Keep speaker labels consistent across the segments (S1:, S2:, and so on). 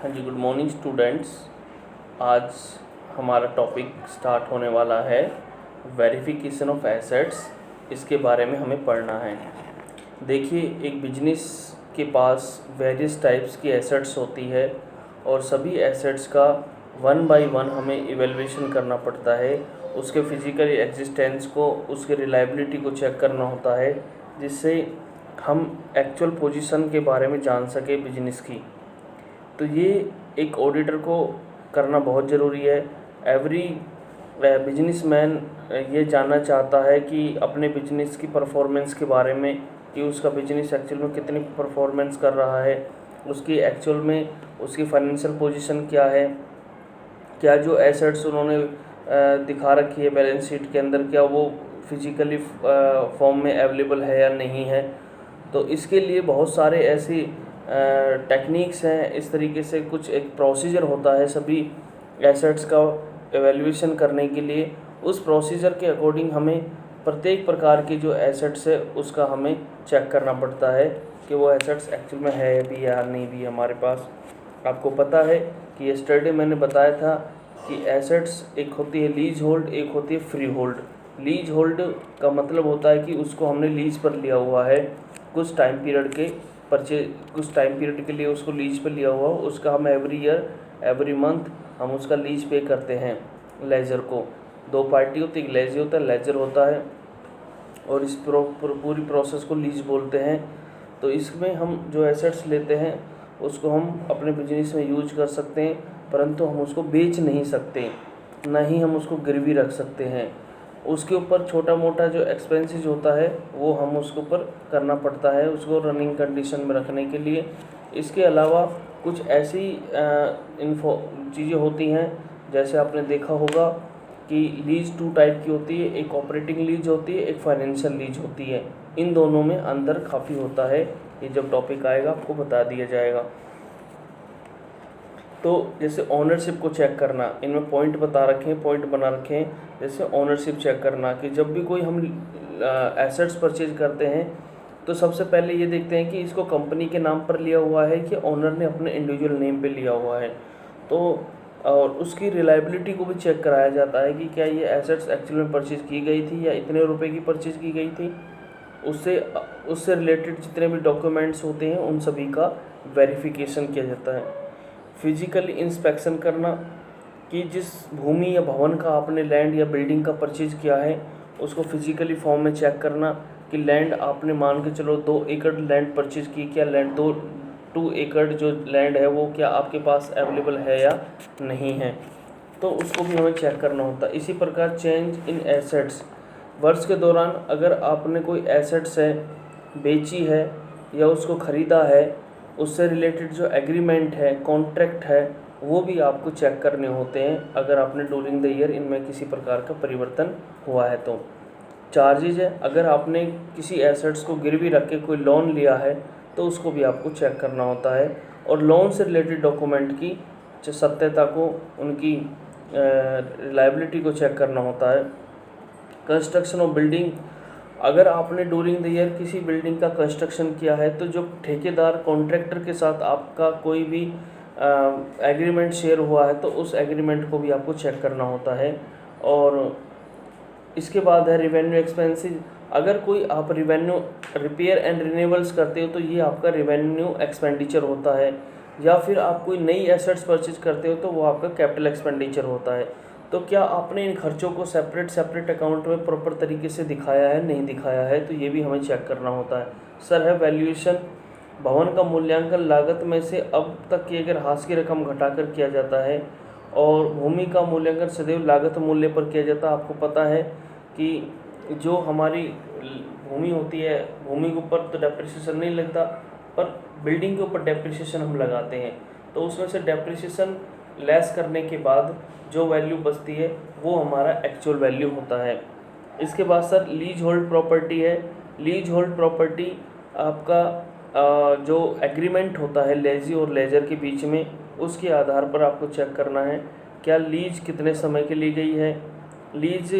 S1: हाँ जी, good morning students. आज हमारा टॉपिक स्टार्ट होने वाला है वेरिफिकेशन ऑफ एसेट्स। इसके बारे में हमें पढ़ना है। देखिए, एक बिजनेस के पास वेरियस टाइप्स की एसेट्स होती है और सभी एसेट्स का वन बाय वन हमें इवैल्यूएशन करना पड़ता है। उसके फिजिकल एग्जिस्टेंस को, उसके रिलायबिलिटी को चेक करना होता है, जिससे हम एक्चुअल पोजीशन के बारे में जान सके बिजनेस की। तो ये एक ऑडिटर को करना बहुत ज़रूरी है। एवरी बिजनेसमैन ये जानना चाहता है कि अपने बिजनेस की परफॉर्मेंस के बारे में, कि उसका बिजनेस एक्चुअल में कितनी परफॉर्मेंस कर रहा है, उसकी एक्चुअल में उसकी फाइनेंशियल पोजीशन क्या है, क्या जो एसेट्स उन्होंने दिखा रखी है बैलेंस शीट के अंदर, क्या वो फिजिकली फॉर्म में अवेलेबल है या नहीं है। तो इसके लिए बहुत सारे ऐसी टेक्निक्स हैं। इस तरीके से कुछ एक प्रोसीजर होता है सभी एसेट्स का एवेल्यूएशन करने के लिए। उस प्रोसीजर के अकॉर्डिंग हमें प्रत्येक प्रकार की जो एसेट्स है उसका हमें चेक करना पड़ता है कि वो एसेट्स एक्चुअल में है भी या नहीं भी हमारे पास। आपको पता है कि यस्टरडे मैंने बताया था कि एसेट्स एक होती है लीज होल्ड, एक होती है फ्री होल्ड। लीज होल्ड का मतलब होता है कि उसको हमने लीज पर लिया हुआ है, कुछ टाइम पीरियड के लिए उसको लीज पर लिया हुआ, उसका हम एवरी ईयर एवरी मंथ हम उसका लीज पे करते हैं। लेजर को दो पार्टी होती है, एक लेजी होता है, लेजर होता है, और इस पूरी प्रोसेस को लीज बोलते हैं। तो इसमें हम जो एसेट्स लेते हैं उसको हम अपने बिजनेस में यूज कर सकते हैं, परंतु हम उसको बेच नहीं सकते, ना ही हम उसको गिरवी रख सकते हैं। उसके ऊपर छोटा मोटा जो एक्सपेंसेस होता है वो हम उसके ऊपर करना पड़ता है, उसको रनिंग कंडीशन में रखने के लिए। इसके अलावा कुछ ऐसी चीज़ें होती हैं, जैसे आपने देखा होगा कि लीज टू टाइप की होती है, एक ऑपरेटिंग लीज होती है, एक फाइनेंशियल लीज होती है। इन दोनों में अंतर काफ़ी होता है। ये जब टॉपिक आएगा आपको बता दिया जाएगा। तो जैसे ओनरशिप को चेक करना, इनमें पॉइंट बता रखे हैं, पॉइंट बना रखे हैं। जैसे ओनरशिप चेक करना कि जब भी कोई हम एसेट्स परचेज करते हैं तो सबसे पहले ये देखते हैं कि इसको कंपनी के नाम पर लिया हुआ है कि ओनर ने अपने इंडिविजुअल नेम पे लिया हुआ है। तो और उसकी रिलायबिलिटी को भी चेक कराया जाता है कि क्या ये एसेट्स एक्चुअल में परचेज की गई थी या इतने रुपए की परचेज की गई थी। उससे रिलेटेड जितने भी डॉक्यूमेंट्स होते हैं उन सभी का वेरिफिकेशन किया जाता है। फिजिकली इंस्पेक्शन करना कि जिस भूमि या भवन का आपने लैंड या बिल्डिंग का परचेज किया है उसको फिजिकली फॉर्म में चेक करना कि लैंड आपने मान के चलो 2 एकड़ लैंड परचेज की, क्या लैंड 2 एकड़ जो लैंड है वो क्या आपके पास अवेलेबल है या नहीं है, तो उसको भी हमें चेक करना होता है। इसी प्रकार चेंज इन एसेट्स, वर्ष के दौरान अगर आपने कोई एसेट्स है बेची है या उसको ख़रीदा है, उससे रिलेटेड जो एग्रीमेंट है, कॉन्ट्रैक्ट है, वो भी आपको चेक करने होते हैं अगर आपने ड्यूरिंग द ईयर इनमें किसी प्रकार का परिवर्तन हुआ है तो। चार्जेज है, अगर आपने किसी एसेट्स को गिरवी रख के कोई लोन लिया है तो उसको भी आपको चेक करना होता है। और लोन से रिलेटेड डॉक्यूमेंट की सत्यता को, उनकी रिलायबिलिटी को चेक करना होता है। कंस्ट्रक्शन ऑफ बिल्डिंग, अगर आपने ड्यूरिंग द ईयर किसी बिल्डिंग का कंस्ट्रक्शन किया है तो जो ठेकेदार कॉन्ट्रैक्टर के साथ आपका कोई भी एग्रीमेंट शेयर हुआ है तो उस एग्रीमेंट को भी आपको चेक करना होता है। और इसके बाद है रिवेन्यू एक्सपेंसेस, अगर कोई आप रिवेन्यू रिपेयर एंड रिन्यूअल्स करते हो तो ये आपका रिवेन्यू एक्सपेंडिचर होता है, या फिर आप कोई नई एसेट्स परचेज करते हो तो वो आपका कैपिटल एक्सपेंडिचर होता है। तो क्या आपने इन खर्चों को सेपरेट अकाउंट में प्रॉपर तरीके से दिखाया है, नहीं दिखाया है, तो ये भी हमें चेक करना होता है। सर है वैल्यूएशन, भवन का मूल्यांकन लागत में से अब तक की अगर हाथ की रकम घटाकर किया जाता है, और भूमि का मूल्यांकन सदैव लागत मूल्य पर किया जाता है। आपको पता है कि जो हमारी भूमि होती है, भूमि के ऊपर तो डेप्रिसिएशन नहीं लगता, पर बिल्डिंग के ऊपर डेप्रिसिएशन हम लगाते हैं, तो उसमें से डेप्रिसिएशन लेस करने के बाद जो वैल्यू बचती है वो हमारा एक्चुअल वैल्यू होता है। इसके बाद सर लीज होल्ड प्रॉपर्टी है। लीज होल्ड प्रॉपर्टी आपका जो एग्रीमेंट होता है लेजी और लेजर के बीच में, उसके आधार पर आपको चेक करना है क्या लीज कितने समय के लिए गई है, लीज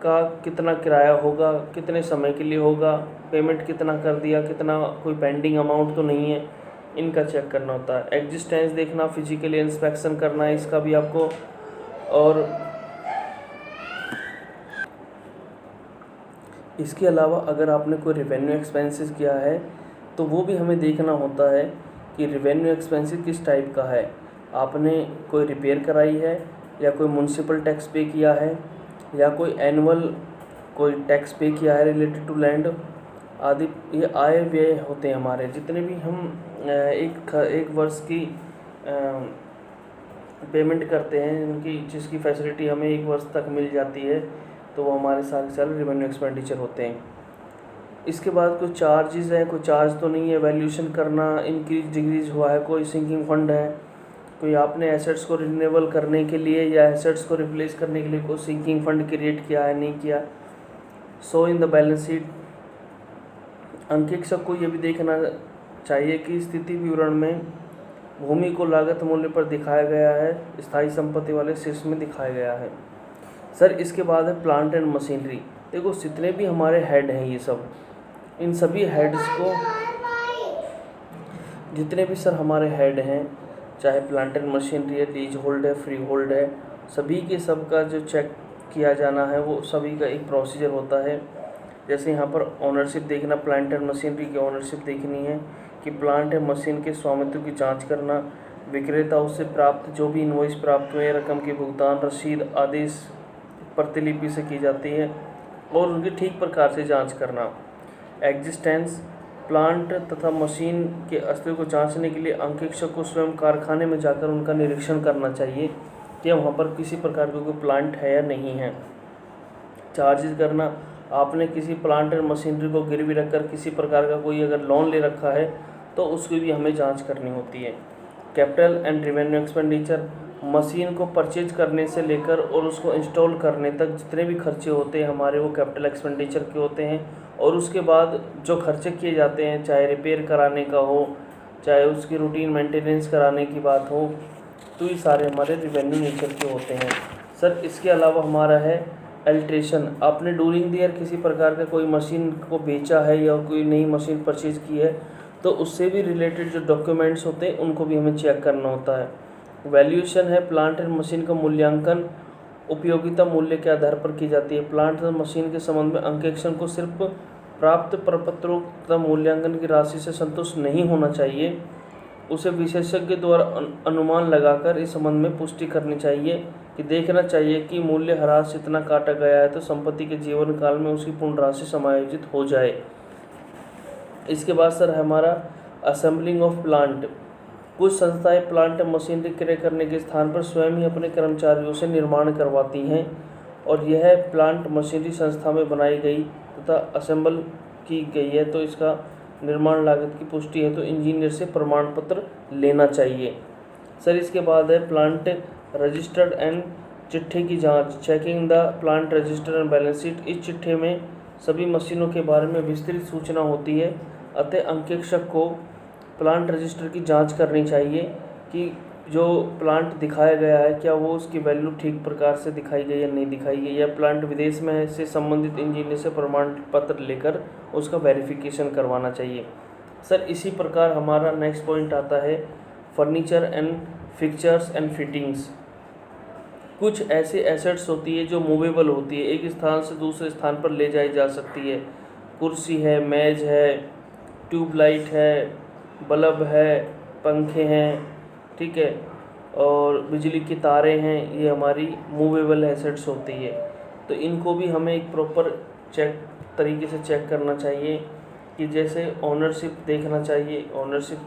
S1: का कितना किराया होगा, कितने समय के लिए होगा, पेमेंट कितना कर दिया, कितना कोई पेंडिंग अमाउंट तो नहीं है। इनका चेक करना होता है। एग्जिस्टेंस देखना, फिजिकली इंस्पेक्शन करना है इसका भी आपको, और इसके अलावा अगर आपने कोई रेवेन्यू एक्सपेंसेस किया है तो वो भी हमें देखना होता है कि रेवेन्यू एक्सपेंसेस किस टाइप का है। आपने कोई रिपेयर कराई है, या कोई म्युनिसिपल टैक्स पे किया है, या कोई एनुअल कोई टैक्स पे किया है रिलेटेड टू लैंड आदि। ये आय व्यय होते हैं हमारे, जितने भी हम एक वर्ष की पेमेंट करते हैं, उनकी जिसकी फैसिलिटी हमें एक वर्ष तक मिल जाती है, तो वो हमारे सारे रेवेन्यू एक्सपेंडिचर होते हैं। इसके बाद कुछ चार्जेस हैं, कोई चार्ज तो नहीं है। वैल्यूएशन करना, इंक्रीज डिक्रीज हुआ है, कोई सिंकिंग फंड है, कोई आपने एसेट्स को रिन्यूएबल करने के लिए या एसेट्स को रिप्लेस करने के लिए कोई सिंकिंग फंड क्रिएट किया है, नहीं किया। सो इन द बैलेंस शीट अंकेक्षक को ये भी देखना चाहिए कि स्थिति विवरण में भूमि को लागत मूल्य पर दिखाया गया है, स्थायी संपत्ति वाले शीर्ष में दिखाया गया है। सर इसके बाद है प्लांट एंड मशीनरी। देखो जितने भी हमारे हेड हैं ये सब, इन सभी हेड्स को, जितने भी सर हमारे हेड हैं, चाहे प्लांट एंड मशीनरी है, लीज होल्ड है, फ्री होल्ड है, सभी के सब का जो चेक किया जाना है वो सभी का एक प्रोसीजर होता है। जैसे यहाँ पर ओनरशिप देखना, प्लांट एंड मशीनरी की ओनरशिप देखनी है कि प्लांट एंड मशीन के स्वामित्व की जांच करना, विक्रेता उससे प्राप्त जो भी इनवॉइस प्राप्त हुए रकम की भुगतान रसीद आदेश प्रतिलिपि से की जाती है और उनकी ठीक प्रकार से जांच करना। एग्जिस्टेंस, प्लांट तथा मशीन के अस्तित्व को जांचने के लिए अंकेक्षक को स्वयं कारखाने में जाकर उनका निरीक्षण करना चाहिए कि वहाँ पर किसी प्रकार का कोई प्लांट है या नहीं है। चार्जेस करना, आपने किसी प्लांट और मशीनरी को गिरवी रखकर किसी प्रकार का कोई अगर लोन ले रखा है तो उसकी भी हमें जांच करनी होती है। Capital and revenue expenditure, machine को परचेज करने से लेकर और उसको इंस्टॉल करने तक जितने भी खर्चे होते हैं हमारे, वो कैपिटल एक्सपेंडिचर के होते हैं। और उसके बाद जो खर्चे किए जाते हैं, चाहे रिपेयर कराने का हो, चाहे उसकी रूटीन मेंटेनेंस कराने की बात हो, तो ये सारे हमारे रेवेन्यू नेचर के होते हैं। सर इसके अलावा हमारा है अल्ट्रेशन। आपने ड्यूरिंग द ईयर किसी प्रकार का कोई मशीन को बेचा है या कोई नई मशीन परचेज की है, तो उससे भी रिलेटेड जो डॉक्यूमेंट्स होते हैं उनको भी हमें चेक करना होता है। वैल्यूएशन है, प्लांट एंड मशीन का मूल्यांकन उपयोगिता मूल्य के आधार पर की जाती है। प्लांट और मशीन के संबंध में अंकेक्षण को सिर्फ प्राप्त प्रपत्रों तथा मूल्यांकन की राशि से संतुष्ट नहीं होना चाहिए, उसे विशेषज्ञ द्वारा अनुमान लगाकर इस संबंध में पुष्टि करनी चाहिए कि देखना चाहिए कि मूल्य ह्रास इतना काटा गया है तो संपत्ति के जीवन काल में उसकी पूर्ण राशि समायोजित हो जाए। इसके बाद सर हमारा असेंबलिंग ऑफ प्लांट। कुछ संस्थाएं प्लांट मशीनरी क्रय करने के स्थान पर स्वयं ही अपने कर्मचारियों से निर्माण करवाती हैं और यह प्लांट मशीनरी संस्था में बनाई गई तथा असेंबल की गई है, तो इसका निर्माण लागत की पुष्टि है तो इंजीनियर से प्रमाण पत्र लेना चाहिए। सर इसके बाद है प्लांट रजिस्टर्ड एंड चिट्ठे की जांच, checking the plant register and balance sheet. इस चिट्ठे में सभी मशीनों के बारे में विस्तृत सूचना होती है, अतः अंकेक्षक को प्लांट रजिस्टर की जांच करनी चाहिए कि जो प्लांट दिखाया गया है क्या वो उसकी वैल्यू ठीक प्रकार से दिखाई गई या नहीं दिखाई गई, या प्लांट विदेश में है, इससे संबंधित इंजीनियर से प्रमाण पत्र लेकर उसका वेरिफिकेशन करवाना चाहिए। सर इसी प्रकार हमारा नेक्स्ट पॉइंट आता है furniture and fixtures and fittings. कुछ ऐसे एसेट्स होती है जो मूवेबल होती है, एक स्थान से दूसरे स्थान पर ले जाई जा सकती है। कुर्सी है, मेज है, ट्यूबलाइट है, बल्ब है, पंखे हैं, ठीक है, और बिजली की तारें हैं, ये हमारी मूवेबल एसेट्स होती है। तो इनको भी हमें एक प्रॉपर तरीके से चेक करना चाहिए कि जैसे ओनरशिप देखना चाहिए। ओनरशिप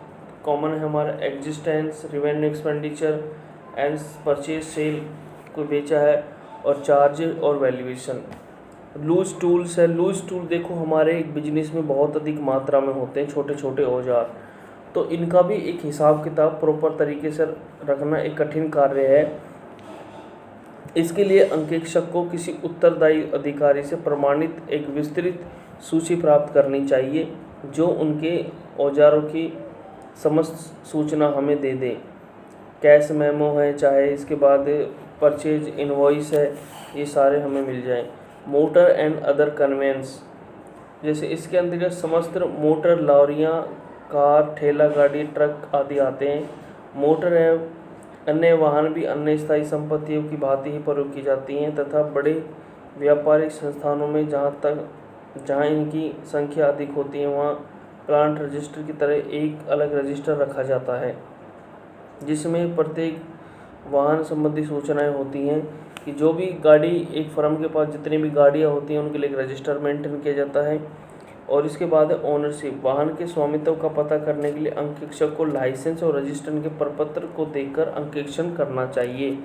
S1: कॉमन है हमारा existence, revenue expenditure and purchase sale, कोई बेचा है, और चार्ज और वैल्यूएशन। लूज टूल्स है, लूज टूल देखो हमारे एक बिजनेस में बहुत अधिक मात्रा में होते हैं, छोटे छोटे औजार, तो इनका भी एक हिसाब किताब प्रॉपर तरीके से रखना एक कठिन कार्य है। इसके लिए अंकेक्षक को किसी उत्तरदायी अधिकारी से प्रमाणित एक विस्तृत सूची प्राप्त करनी चाहिए जो उनके औजारों की समस्त सूचना हमें दे दे। कैश मेमो है, चाहे इसके बाद परचेज इनवॉइस है, ये सारे हमें मिल जाएं। मोटर एंड अदर कन्वेंस, जैसे इसके अंतर्गत समस्त मोटर लॉरियाँ कार, ठेला गाड़ी, ट्रक आदि आते हैं। मोटर एवं अन्य वाहन भी अन्य स्थायी संपत्तियों की भांति ही प्रयोग की जाती हैं तथा बड़े व्यापारिक संस्थानों में जहाँ इनकी संख्या अधिक होती है वहाँ प्लांट रजिस्टर की तरह एक अलग रजिस्टर रखा जाता है, जिसमें प्रत्येक वाहन संबंधी सूचनाएं होती हैं कि जो भी गाड़ी, एक फर्म के पास जितनी भी गाड़ियां होती हैं उनके लिए एक रजिस्टर मेंटेन किया जाता है। और इसके बाद है ओनरशिप। वाहन के स्वामित्व का पता करने के लिए अंकेक्षक को लाइसेंस और रजिस्ट्रेशन के प्रपत्र को देखकर अंकेक्षण करना चाहिए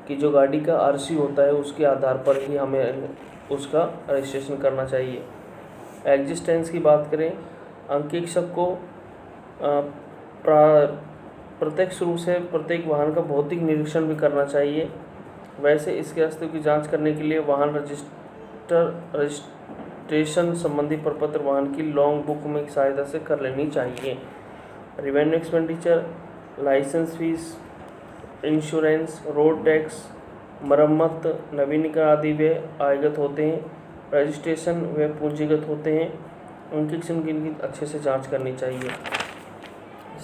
S1: कि जो गाड़ी का आरसी होता है उसके आधार पर ही हमें उसका रजिस्ट्रेशन करना चाहिए। एग्जिस्टेंस की बात करें, अंकेक्षक को प्रत्यक्ष रूप से प्रत्येक वाहन का भौतिक निरीक्षण भी करना चाहिए। वैसे इसके अस्तित्व की जांच करने के लिए वाहन रजिस्ट्रेशन संबंधी प्रपत्र वाहन की लॉन्ग बुक में सहायता से कर लेनी चाहिए। Revenue expenditure, licence fees, insurance, road tax, मरम्मत, नवीनीकरण आदि वे आयगत होते हैं। रजिस्ट्रेशन वे पूंजीगत होते हैं। उनकी अच्छे से जांच करनी चाहिए।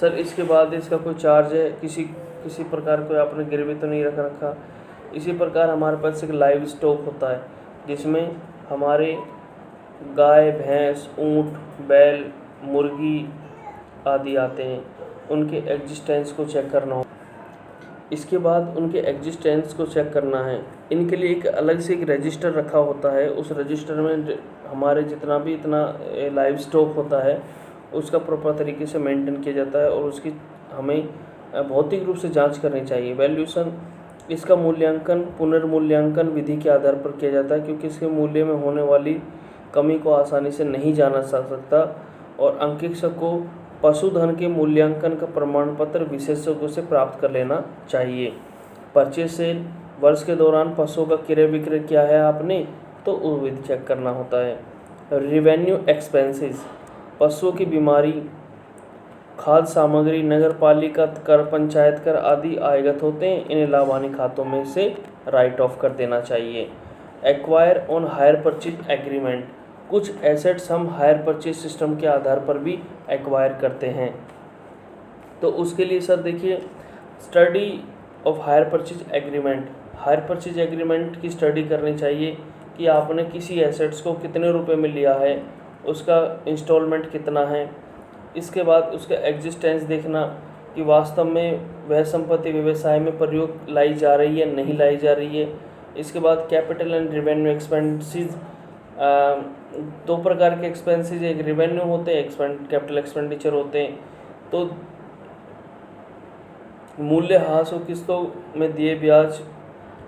S1: सर इसके बाद इसका कोई चार्ज है, किसी प्रकार कोई आपने गिरवी तो नहीं रखा। इसी प्रकार हमारे पास एक लाइव स्टॉक होता है जिसमें हमारे गाय, भैंस, ऊँट, बैल, मुर्गी आदि आते हैं। उनके एग्जिस्टेंस को चेक करना हो। इसके बाद उनके एग्जिस्टेंस को चेक करना है। इनके लिए एक अलग से एक रजिस्टर रखा होता है। उस रजिस्टर में हमारे जितना भी इतना लाइव स्टॉक होता है उसका प्रॉपर तरीके से मेंटेन किया जाता है और उसकी हमें भौतिक रूप से जांच करनी चाहिए। वैल्यूएशन, इसका मूल्यांकन पुनर्मूल्यांकन विधि के आधार पर किया जाता है क्योंकि इसके मूल्य में होने वाली कमी को आसानी से नहीं जाना जा सकता। और अंकेक्षक को पशुधन के मूल्यांकन का प्रमाण पत्र विशेषज्ञों से प्राप्त कर लेना चाहिए। परचेज सेल, वर्ष के दौरान पशुओं का क्रय विक्रय किया है आपने तो वो विधि चेक करना होता है। रेवेन्यू एक्सपेंसेस, पशुओं की बीमारी, खाद्य सामग्री, नगर पालिका कर, पंचायत कर आदि आयगत होते हैं। इन्हें लाभ हानि खातों में से राइट ऑफ कर देना चाहिए। Acquire on hire purchase agreement, कुछ एसेट्स हम हायर परचेज सिस्टम के आधार पर भी एक्वायर करते हैं। तो उसके लिए सर देखिए, study of hire purchase agreement, hire purchase agreement की स्टडी करनी चाहिए कि आपने किसी एसेट्स को कितने रुपए में लिया है, उसका इंस्टॉलमेंट कितना है। इसके बाद उसका एग्जिस्टेंस देखना कि वास्तव में वह संपत्ति व्यवसाय में प्रयोग लाई जा रही है नहीं लाई जा रही है। इसके बाद कैपिटल एंड रेवेन्यू एक्सपेंसेस, दो प्रकार के एक्सपेंसेस, एक रेवेन्यू होते हैं, कैपिटल एक्सपेंडिचर होते हैं। तो मूल्यह्रास और किस्तों में दिए ब्याज,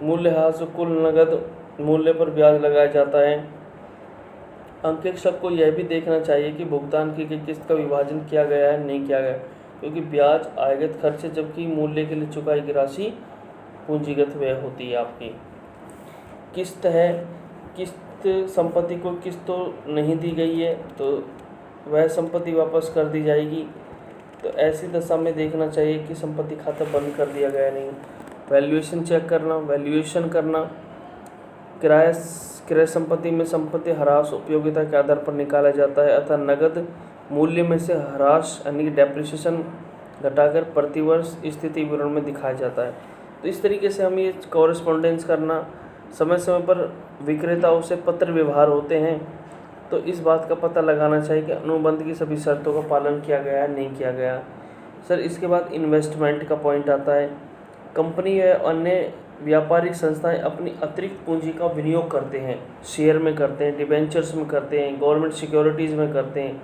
S1: मूल्यह्रास कुल नगद मूल्य पर ब्याज लगाया जाता है। अंकेक्षक को यह भी देखना चाहिए कि भुगतान की गई किस्त का विभाजन किया गया है नहीं किया गया, क्योंकि ब्याज आयगत खर्च है जबकि मूल्य के लिए चुकाई गई राशि पूंजीगत व्यय होती है आपकी। किस्त है, किस्त संपत्ति को किस्त तो नहीं दी गई है तो वह संपत्ति वापस कर दी जाएगी। तो ऐसी दशा में देखना चाहिए कि संपत्ति खाता बंद कर दिया गया नहीं। वैल्यूएशन चेक करना, वैल्यूएशन करना, क्रय संपत्ति में संपत्ति ह्रास उपयोगिता के आधार पर निकाला जाता है अतः नगद मूल्य में से ह्रास यानी कि डेप्रिसिएशन घटाकर प्रतिवर्ष स्थिति विवरण में दिखाया जाता है। तो इस तरीके से हम ये कॉरेस्पॉन्डेंस करना, समय समय पर विक्रेताओं से पत्र व्यवहार होते हैं तो इस बात का पता लगाना चाहिए कि अनुबंध की सभी शर्तों का पालन किया गया है नहीं किया गया। सर इसके बाद इन्वेस्टमेंट का पॉइंट आता है। कंपनी या अन्य व्यापारिक संस्थाएं अपनी अतिरिक्त पूंजी का विनियोग करते हैं, शेयर में करते हैं, डिबेंचर्स में करते हैं, गवर्नमेंट सिक्योरिटीज़ में करते हैं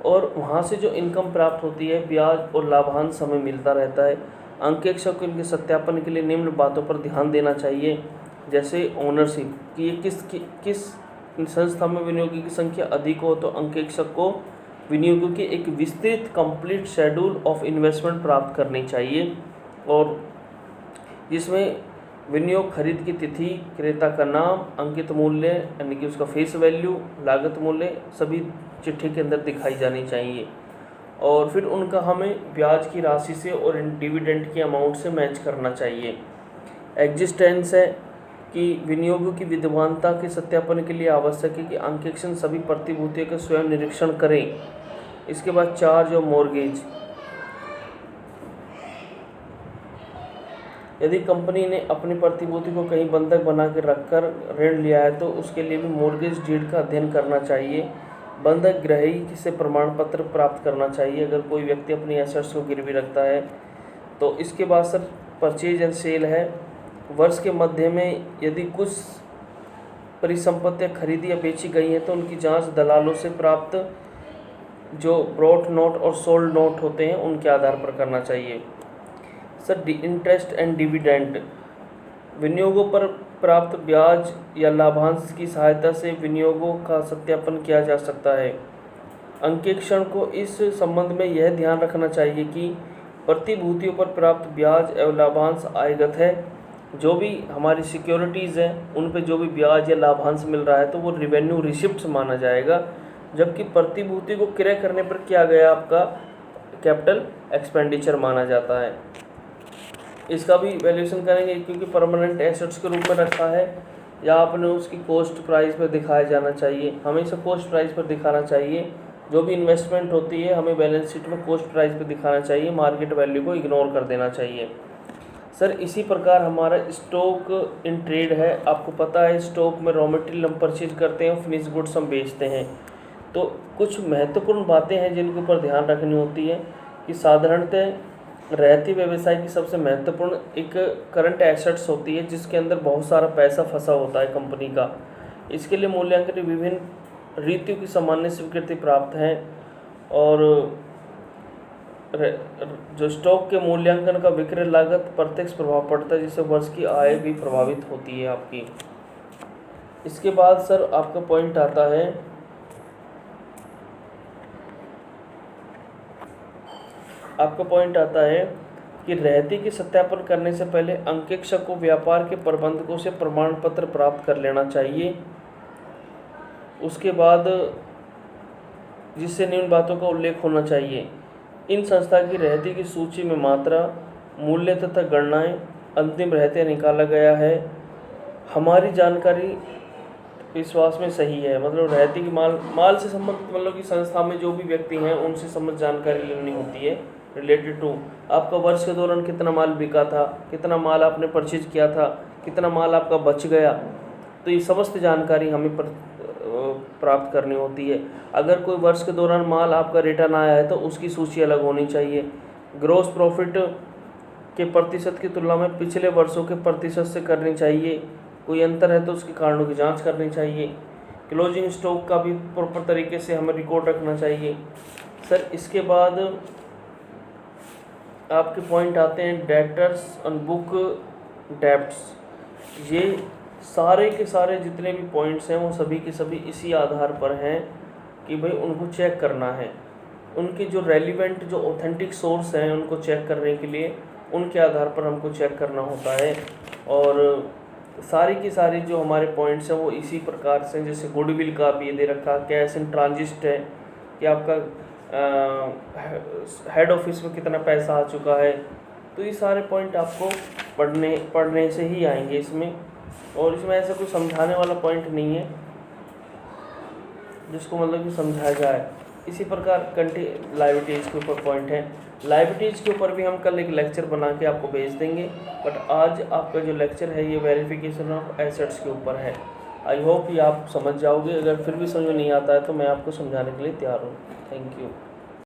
S1: और वहाँ से जो इनकम प्राप्त होती है ब्याज और लाभांश समय मिलता रहता है। अंकेक्षक को इनके सत्यापन के लिए निम्न बातों पर ध्यान देना चाहिए, जैसे ओनरशिप कि ये किस संस्था में विनियोगी की संख्या अधिक हो तो अंकेक्षक को विनियोगों की एक विस्तृत कंप्लीट शेड्यूल ऑफ इन्वेस्टमेंट प्राप्त करनी चाहिए और जिसमें विनियोग खरीद की तिथि, क्रेता का नाम, अंकित मूल्य यानी कि उसका फेस वैल्यू, लागत मूल्य सभी चिट्ठी के अंदर दिखाई जानी चाहिए और फिर उनका हमें ब्याज की राशि से और डिविडेंड की अमाउंट से मैच करना चाहिए। एग्जिस्टेंस है कि विनियोगों की विद्वानता के सत्यापन के लिए आवश्यक है कि अंकेक्षक सभी प्रतिभूतियों का स्वयं निरीक्षण करें। इसके बाद चार्ज ऑफ मॉर्गेज, यदि कंपनी ने अपनी प्रतिभूति को कहीं बंधक बना के रखकर ऋण लिया है तो उसके लिए भी मॉर्गेज डीड का अध्ययन करना चाहिए। बंधक ग्राही से प्रमाण पत्र प्राप्त करना चाहिए अगर कोई व्यक्ति अपनी एसेट्स को गिरवी रखता है तो। इसके बाद सर परचेज एंड सेल है। वर्ष के मध्य में यदि कुछ परिसंपत्तियाँ खरीदी या बेची गई हैं तो उनकी जांच दलालों से प्राप्त जो ब्रॉट नोट और सोल्ड नोट होते हैं उनके आधार पर करना चाहिए। सर इंटरेस्ट एंड डिविडेंड, विनियोगों पर प्राप्त ब्याज या लाभांश की सहायता से विनियोगों का सत्यापन किया जा सकता है। अंकेक्षण को इस संबंध में यह ध्यान रखना चाहिए कि प्रतिभूतियों पर प्राप्त ब्याज एवं लाभांश आयगत है। जो भी हमारी सिक्योरिटीज़ हैं उन पे जो भी ब्याज या लाभांश मिल रहा है तो वो रिवेन्यू रिसिप्ट माना जाएगा, जबकि प्रतिभूति को क्रय करने पर किया गया आपका कैपिटल एक्सपेंडिचर माना जाता है। इसका भी वैल्यूएशन करेंगे क्योंकि परमानेंट एसेट्स के रूप में रखा है या आपने उसकी कॉस्ट प्राइस पर दिखाया जाना चाहिए। हमेशा कॉस्ट प्राइस पर दिखाना चाहिए। जो भी इन्वेस्टमेंट होती है हमें बैलेंस शीट में कॉस्ट प्राइस पर दिखाना चाहिए, मार्केट वैल्यू को इग्नोर कर देना चाहिए। सर इसी प्रकार हमारा स्टॉक इन ट्रेड है। आपको पता है स्टॉक में रॉ मटेरियल हम परचेज करते हैं, फिनिश गुड्स हम बेचते हैं। तो कुछ महत्वपूर्ण बातें हैं जिनके ऊपर ध्यान रखनी होती है कि साधारणतः रहती व्यवसाय की सबसे महत्वपूर्ण एक करंट एसेट्स होती है जिसके अंदर बहुत सारा पैसा फंसा होता है कंपनी का। इसके लिए मूल्यांकन विभिन्न रीतियों की सामान्य स्वीकृति प्राप्त है और जो स्टॉक के मूल्यांकन का विक्रय लागत प्रत्यक्ष प्रभाव पड़ता है जिससे वर्ष की आय भी प्रभावित होती है आपकी। इसके बाद सर आपका पॉइंट आता है कि रहती के सत्यापन करने से पहले अंकेक्षक को व्यापार के प्रबंधकों से प्रमाण पत्र प्राप्त कर लेना चाहिए। उसके बाद जिससे निम्न बातों का उल्लेख होना चाहिए। इन संस्था की रहती की सूची में मात्रा, मूल्य तथा गणनाएं, अंतिम रहते निकाला गया है। हमारी जानकारी विश्वास में सही है, मतलब रहती की माल से संबंधित, मतलब कि संस्था में जो भी व्यक्ति हैं उनसे संबंधित जानकारी लेनी होती है रिलेटेड टू आपका वर्ष के दौरान कितना माल बिका था, कितना माल आपने परचेज किया था, कितना माल आपका बच गया, तो ये समस्त जानकारी हमें प्राप्त करनी होती है। अगर कोई वर्ष के दौरान माल आपका रिटर्न आया है तो उसकी सूची अलग होनी चाहिए। ग्रॉस प्रॉफिट के प्रतिशत की तुलना में पिछले वर्षों के प्रतिशत से करनी चाहिए। कोई अंतर है तो उसके कारणों की जांच करनी चाहिए। क्लोजिंग स्टॉक का भी प्रॉपर तरीके से हमें रिकॉर्ड रखना चाहिए। सर इसके बाद आपके पॉइंट आते हैं डेटर्स ऑन बुक डेब्ट्स। ये सारे के सारे जितने भी पॉइंट्स हैं वो सभी के सभी इसी आधार पर हैं कि भाई उनको चेक करना है। उनके जो रेलिवेंट जो ऑथेंटिक सोर्स हैं उनको चेक करने के लिए उनके आधार पर हमको चेक करना होता है। और सारी की सारी जो हमारे पॉइंट्स हैं वो इसी प्रकार से, जैसे गुडविल का भी ये दे रखा, कैश इन ट्रांजिट है कि आपका हेड ऑफिस में कितना पैसा आ चुका है। तो ये सारे पॉइंट आपको पढ़ने से ही आएंगे इसमें, और इसमें ऐसा कोई समझाने वाला पॉइंट नहीं है जिसको मतलब कि समझाया जाए। इसी प्रकार लायबिलिटीज़ के ऊपर पॉइंट है। लायबिलिटीज़ के ऊपर भी हम कल एक लेक्चर बना के आपको भेज देंगे, बट आज आपका जो लेक्चर है ये वेरिफिकेशन ऑफ एसेट्स के ऊपर है। आई होप ये आप समझ जाओगे। अगर फिर भी समझ में नहीं आता है तो मैं आपको समझाने के लिए तैयार हूँ। Thank you.